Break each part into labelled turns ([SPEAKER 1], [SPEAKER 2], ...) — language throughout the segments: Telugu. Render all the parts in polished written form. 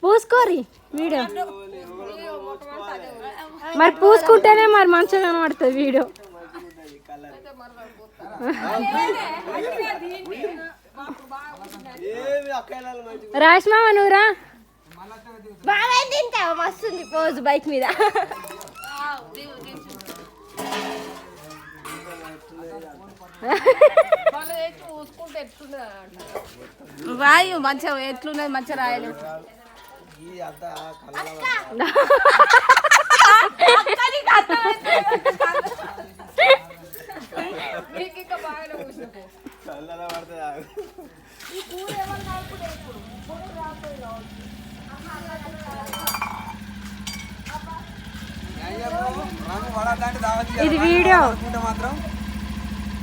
[SPEAKER 1] పూసుకోరి వీడియో మరి పూసుకుంటేనే మరి మంచిగా కనబడుతుంది వీడియో. రాష్మామ నువ్వురా బాగా తింటావు మస్తుంది పోజు బైక్ మీద.
[SPEAKER 2] రాయి మంచిగా ఎట్లున్నది మంచిగా రాయలు.
[SPEAKER 1] ఇది వీడియో
[SPEAKER 3] మాత్రం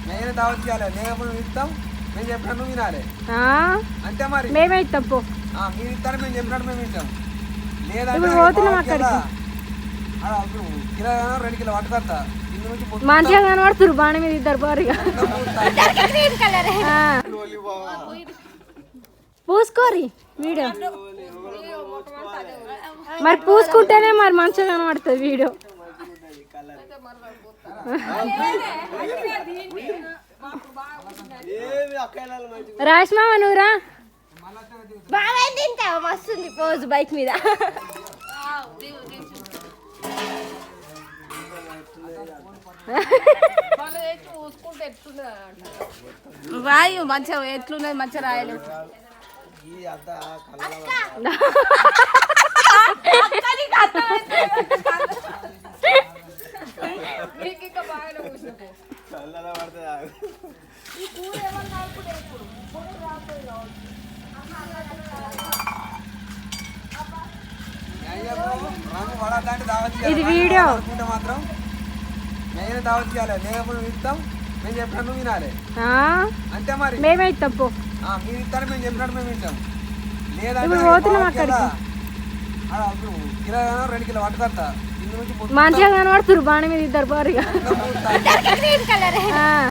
[SPEAKER 3] నేను దావత్ చేయాలి. లేకపోతే ఇస్తాం, మేము చెప్పినట్టు వినాలి అంతే. మరి
[SPEAKER 1] మేమే ఇస్తాం పో,
[SPEAKER 3] మీరు ఇస్తారు, మేము చెప్పినట్టు మేము ఇస్తాం.
[SPEAKER 1] ఇప్పుడు పోతున్నాం అక్కడికి.
[SPEAKER 3] కిలో 2 కిలో పట్టుకొస్తా.
[SPEAKER 1] మంచిగా కనబడుతురు బాణ మీద ఇద్దరు బారుగా. పూసుకోరి వీడియో మరి పూసుకుంటేనే మరి మంచిగా కనబడుతుంది వీడియో. రాష్మామ నువ్వురా బాగా తింటావు మస్తుంది పోజు బైక్ మీద.
[SPEAKER 2] రాయి మంచిగా ఎట్లున్నది మంచిగా రాయలు.
[SPEAKER 1] ఇది వీడియో
[SPEAKER 3] మాత్రం నేను దావత్ చేయాలి. లేకపోతే ఇస్తాం, మేము చెప్పినట్టు వినాలి అంతే. మరి
[SPEAKER 1] మేమే ఇస్తాం పో,
[SPEAKER 3] మీరు ఇస్తారు, మేము చెప్పినట్టు మేము ఇస్తాం.
[SPEAKER 1] ఇప్పుడు పోతున్నాం అక్కడికి.
[SPEAKER 3] కిలో 2 కిలో పట్టుకొస్తా.
[SPEAKER 1] మంచిగా కనబడుతురు బాణ మీద ఇద్దరు బారుగా.